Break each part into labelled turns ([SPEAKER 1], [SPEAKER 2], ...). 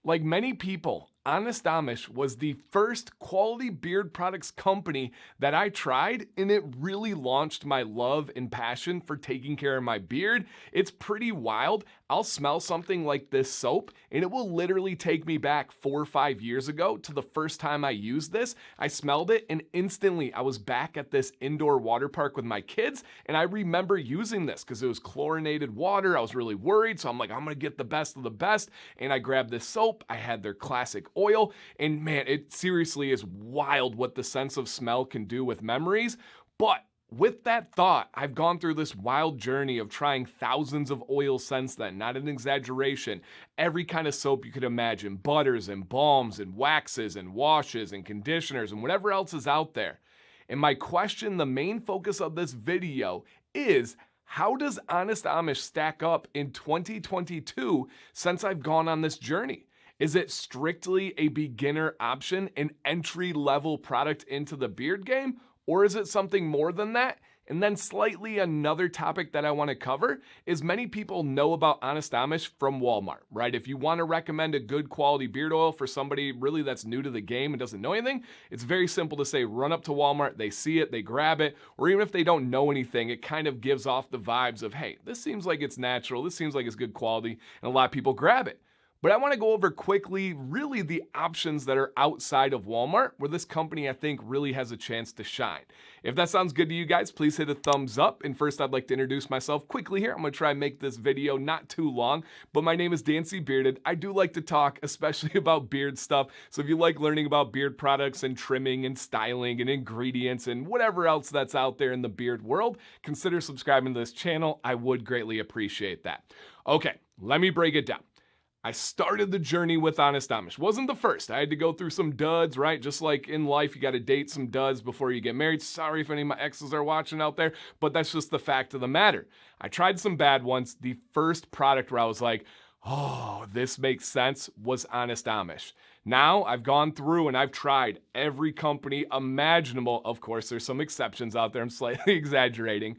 [SPEAKER 1] Like many people, Honest Amish was the first quality beard products company that I tried, and it really launched my love and passion for taking care of my beard. It's pretty wild. I'll smell something like this soap, and it will literally take me back 4 or 5 years ago to the first time I used this. I smelled it, and instantly I was back at this indoor water park with my kids, and I remember using this because it was chlorinated water. I was really worried, so I'm like, I'm gonna get the best of the best, and I grabbed this soap. I had their classic oil, and man, it seriously is wild what the sense of smell can do with memories. But with that thought, I've gone through this wild journey of trying thousands of oils since then, not an exaggeration. Every kind of soap you could imagine, butters and balms and waxes and washes and conditioners and whatever else is out there. And my question, the main focus of this video is, how does Honest Amish stack up in 2022 since I've gone on this journey? Is it strictly a beginner option, an entry-level product into the beard game? Or is it something more than that? And then slightly another topic that I want to cover is many people know about Honest Amish from Walmart, right? If you want to recommend a good quality beard oil for somebody really that's new to the game and doesn't know anything, it's very simple to say, run up to Walmart, they see it, they grab it, or even if they don't know anything, it kind of gives off the vibes of, hey, this seems like it's natural, this seems like it's good quality, and a lot of people grab it. But I want to go over quickly really the options that are outside of Walmart where this company I think really has a chance to shine. If that sounds good to you guys, please hit a thumbs up. And first I'd like to introduce myself quickly here. I'm going to try and make this video not too long, but my name is Dancy Bearded. I do like to talk, especially about beard stuff. So if you like learning about beard products and trimming and styling and ingredients and whatever else that's out there in the beard world, consider subscribing to this channel. I would greatly appreciate that. Okay, let me break it down. I started the journey with Honest Amish. Wasn't the first. I had to go through some duds, right? Just like in life, you got to date some duds before you get married. Sorry if any of my exes are watching out there, but that's just the fact of the matter. I tried some bad ones. The first product where I was like, oh, this makes sense was Honest Amish. Now I've gone through and I've tried every company imaginable. Of course, there's some exceptions out there. I'm slightly exaggerating.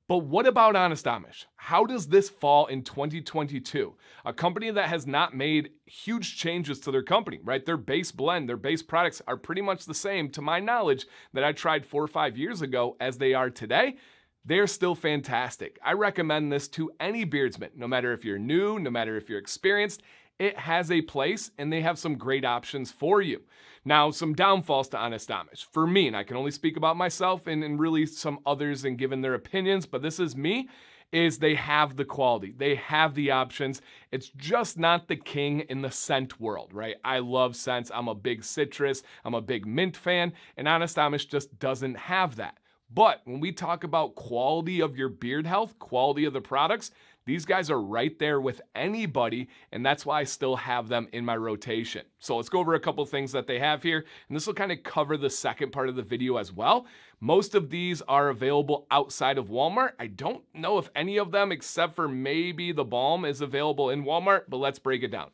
[SPEAKER 1] But what about Honest Amish? How does this fall in 2022? A company that has not made huge changes to their company, right? Their base blend, their base products are pretty much the same, to my knowledge, that I tried 4 or 5 years ago as they are today. They're still fantastic. I recommend this to any beardsman, no matter if you're new, no matter if you're experienced. It has a place and they have some great options for you. Now, some downfalls to Honest Amish. For me, and I can only speak about myself and really some others and given their opinions, but this is me, is they have the quality. They have the options. It's just not the king in the scent world, right? I love scents. I'm a big citrus. I'm a big mint fan, and Honest Amish just doesn't have that. But when we talk about quality of your beard health, quality of the products, these guys are right there with anybody, and that's why I still have them in my rotation. So let's go over a couple things that they have here, and this will kind of cover the second part of the video as well. Most of these are available outside of Walmart. I don't know if any of them, except for maybe the balm, is available in Walmart, but let's break it down.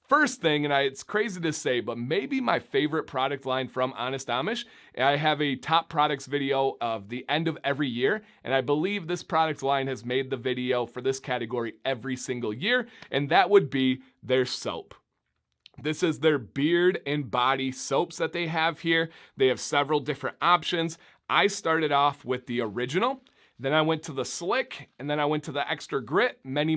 [SPEAKER 1] First thing, and it's crazy to say, but maybe my favorite product line from Honest Amish, I have a top products video of the end of every year, and I believe this product line has made the video for this category every single year, and that would be their soap. This is their beard and body soaps that they have here. They have several different options. I started off with the original. Then I went to the slick, and then I went to the extra grit many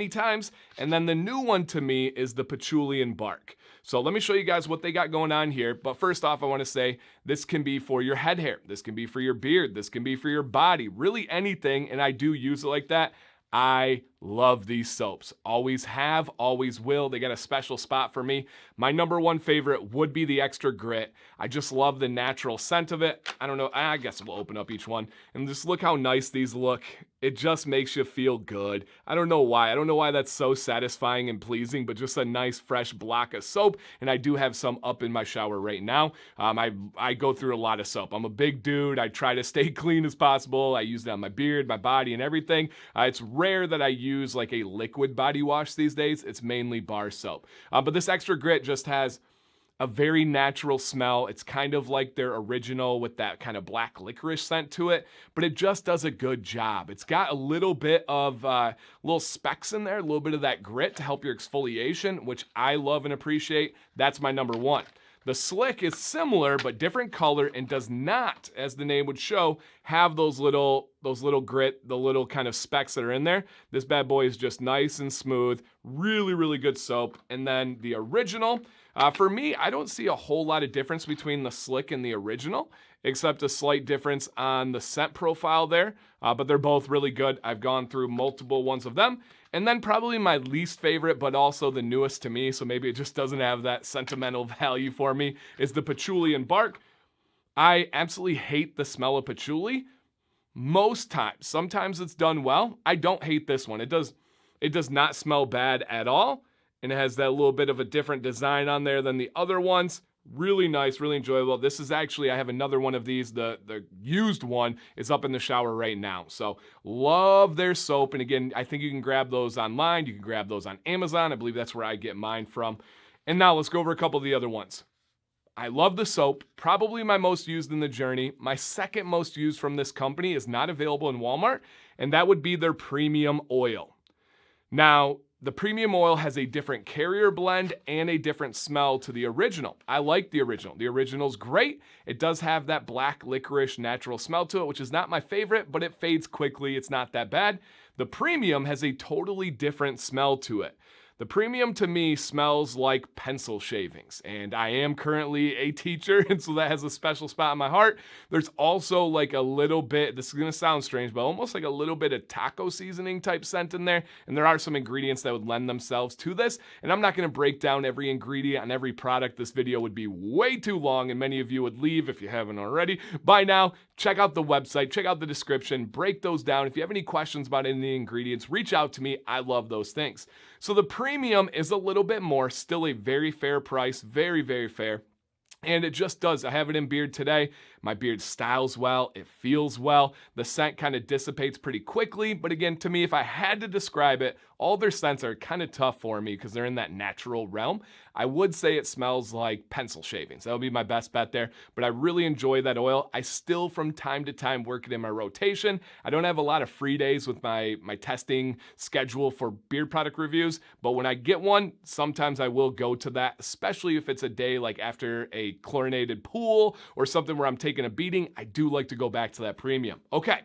[SPEAKER 1] times. And then the new one to me is the patchouli and bark. So let me show you guys what they got going on here. But first off, I want to say this can be for your head hair. This can be for your beard. This can be for your body, really anything. And I do use it like that. I love these soaps. Always have, always will. They got a special spot for me. My number one favorite would be the extra grit. I just love the natural scent of it. I don't know, I guess we'll open up each one and just look how nice these look. It just makes you feel good. I don't know why. I don't know why that's so satisfying and pleasing, but just a nice fresh block of soap. And I do have some up in my shower right now. I go through a lot of soap. I'm a big dude. I try to stay clean as possible. I use it on my beard, my body, and everything. It's rare that I use like a liquid body wash these days. It's mainly bar soap. But this extra grit just has a very natural smell. It's kind of like their original with that kind of black licorice scent to it, but it just does a good job. It's got a little bit of little specks in there, a little bit of that grit to help your exfoliation, which I love and appreciate. That's my number one. The Slick is similar, but different color and does not, as the name would show, have those little grit, the little kind of specks that are in there. This bad boy is just nice and smooth, really, really good soap. And then the original, for me, I don't see a whole lot of difference between the Slick and the original, except a slight difference on the scent profile there, but they're both really good. I've gone through multiple ones of them. And then probably my least favorite, but also the newest to me, so maybe it just doesn't have that sentimental value for me, is the patchouli and bark. I absolutely hate the smell of patchouli most times. Sometimes it's done well. I don't hate this one. It does not smell bad at all, and it has that little bit of a different design on there than the other ones. Really nice, really enjoyable. This is actually, I have another one of these. The used one is up in the shower right now. So love their soap. And again, I think you can grab those online. You can grab those on Amazon. I believe that's where I get mine from. And now let's go over a couple of the other ones. I love the soap, probably my most used in the journey. My second most used from this company is not available in Walmart, and that would be their premium oil. Now, the premium oil has a different carrier blend and a different smell to the original. I like the original. The original's great. It does have that black licorice natural smell to it, which is not my favorite, but it fades quickly. It's not that bad. The premium has a totally different smell to it. The premium to me smells like pencil shavings, and I am currently a teacher, and so that has a special spot in my heart. There's also like a little bit, this is gonna sound strange, but almost like a little bit of taco seasoning type scent in there, and there are some ingredients that would lend themselves to this, and I'm not gonna break down every ingredient on every product. This video would be way too long, and many of you would leave if you haven't already. By now, check out the website, check out the description, break those down. If you have any questions about any of the ingredients, reach out to me. I love those things. So the premium is a little bit more, still a very fair price, very, very fair. And it just does. I have it in beard today. My beard styles well. It feels well. The scent kind of dissipates pretty quickly. But again, to me, if I had to describe it, all their scents are kind of tough for me because they're in that natural realm. I would say it smells like pencil shavings. That would be my best bet there. But I really enjoy that oil. I still, from time to time, work it in my rotation. I don't have a lot of free days with my testing schedule for beard product reviews. But when I get one, sometimes I will go to that, especially if it's a day like after a chlorinated pool or something where I'm taking a beating. I do like to go back to that premium. Okay.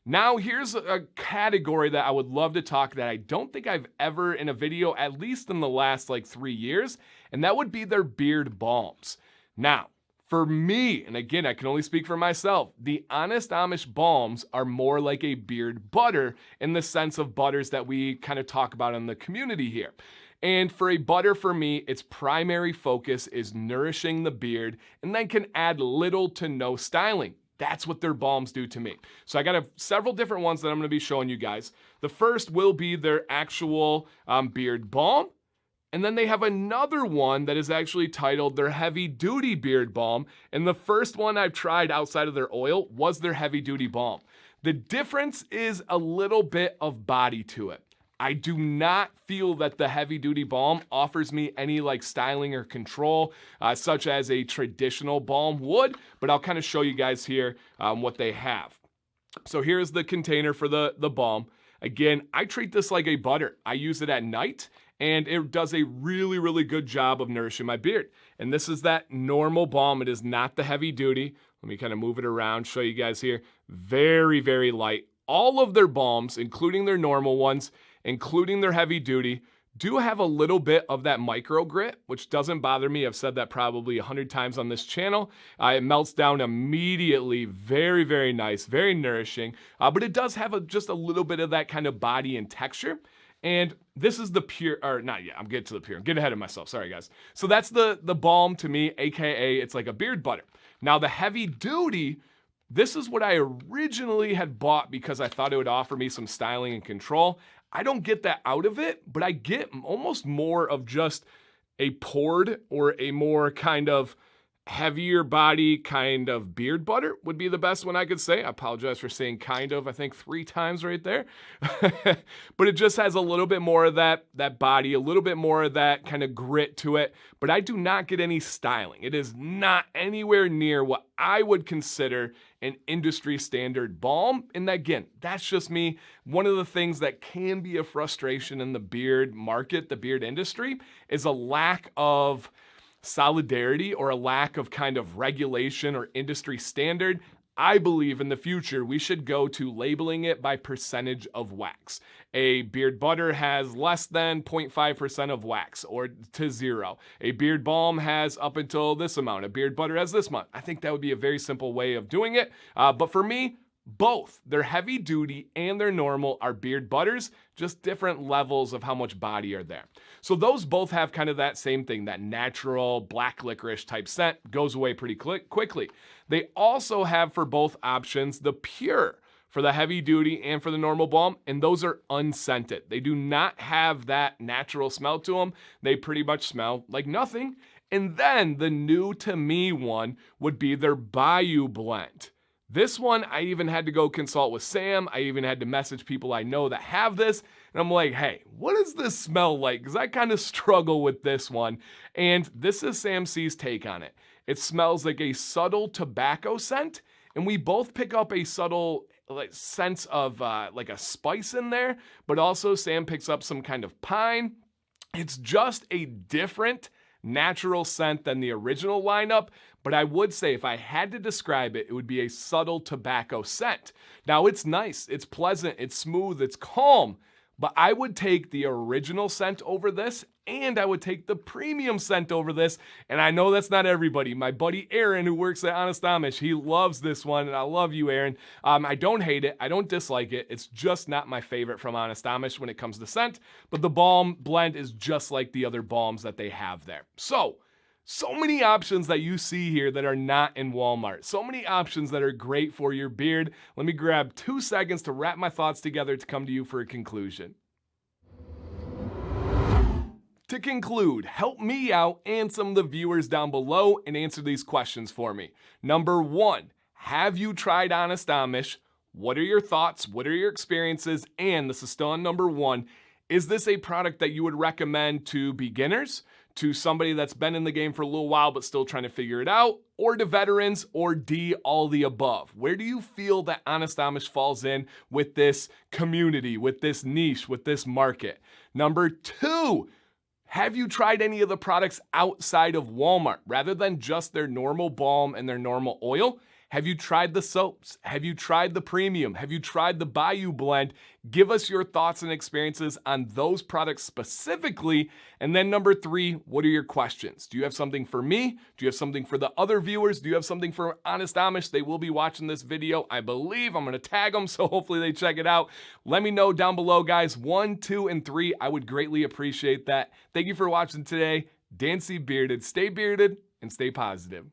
[SPEAKER 1] Now here's a category that I would love to talk that I don't think I've ever in a video, at least in the last like 3 years, and that would be their beard balms. Now, for me, and again, I can only speak for myself, the Honest Amish balms are more like a beard butter in the sense of butters that we kind of talk about in the community here. And for a butter, for me, its primary focus is nourishing the beard and then can add little to no styling. That's what their balms do to me. So I got several different ones that I'm gonna be showing you guys. The first will be their actual beard balm. And then they have another one that is actually titled their heavy duty beard balm. And the first one I've tried outside of their oil was their heavy duty balm. The difference is a little bit of body to it. I do not feel that the heavy duty balm offers me any like styling or control such as a traditional balm would, but I'll kind of show you guys here what they have. So here's the container for the balm. Again, I treat this like a butter. I use it at night and it does a really, really good job of nourishing my beard. And this is that normal balm. It is not the heavy duty. Let me kind of move it around, show you guys here. Very, very light. All of their balms, including their normal ones, including their heavy duty, do have a little bit of that micro grit, which doesn't bother me. I've said that probably 100 times on this channel. It melts down immediately. Very, very nice, very nourishing. But it does have just a little bit of that kind of body and texture. And this is the pure, or not yet, I'm getting to the pure. I'm getting ahead of myself, sorry guys. So that's the balm to me, AKA it's like a beard butter. Now the heavy duty, this is what I originally had bought because I thought it would offer me some styling and control. I don't get that out of it, but I get almost more of just a poured or a more kind of heavier body kind of beard butter would be the best one I could say. I apologize for saying kind of, I think 3 times right there. But it just has a little bit more of that body, a little bit more of that kind of grit to it. But I do not get any styling. It is not anywhere near what I would consider an industry standard balm. And again, that's just me. One of the things that can be a frustration in the beard market, the beard industry, is a lack of solidarity or a lack of kind of regulation or industry standard. I believe in the future we should go to labeling it by percentage of wax. A beard butter has less than 0.5% of wax or to 0. A beard balm has up until this amount. A beard butter has this much. I think that would be a very simple way of doing it. But for me, both their heavy duty and their normal are beard butters, just different levels of how much body are there. So those both have kind of that same thing, that natural black licorice type scent, goes away pretty quickly. They also have for both options the pure for the heavy duty and for the normal balm, and those are unscented. They do not have that natural smell to them. They pretty much smell like nothing. And then the new to me one would be their Bayou blend. This one, I even had to go consult with Sam. I even had to message people I know that have this. And I'm like, hey, what does this smell like? Because I kind of struggle with this one. And this is Sam C's take on it. It smells like a subtle tobacco scent. And we both pick up a subtle sense of like a spice in there. But also Sam picks up some kind of pine. It's just a different natural scent than the original lineup, but I would say if I had to describe it, it would be a subtle tobacco scent. Now it's nice, it's pleasant, it's smooth, it's calm, but I would take the original scent over this, and I would take the premium scent over this, and I know that's not everybody. My buddy Aaron, who works at Honest Amish, he loves this one, and I love you, Aaron. I don't hate it, I don't dislike it, it's just not my favorite from Honest Amish when it comes to scent, but the balm blend is just like the other balms that they have there. So many options that you see here that are not in Walmart. So many options that are great for your beard. Let me grab 2 seconds to wrap my thoughts together to come to you for a conclusion. To conclude, help me out and some of the viewers down below and answer these questions for me. Number 1, have you tried Honest Amish? What are your thoughts? What are your experiences? And this is still on number 1. Is this a product that you would recommend to beginners, to somebody that's been in the game for a little while but still trying to figure it out, or to veterans, or D, all the above? Where do you feel that Honest Amish falls in with this community, with this niche, with this market? Number 2, have you tried any of the products outside of Walmart rather than just their normal balm and their normal oil? Have you tried the soaps? Have you tried the premium? Have you tried the Bayou blend? Give us your thoughts and experiences on those products specifically. And then number 3, what are your questions? Do you have something for me? Do you have something for the other viewers? Do you have something for Honest Amish? They will be watching this video, I believe. I'm going to tag them, so hopefully they check it out. Let me know down below, guys. 1, 2, and 3. I would greatly appreciate that. Thank you for watching today. Dancy Bearded. Stay bearded and stay positive.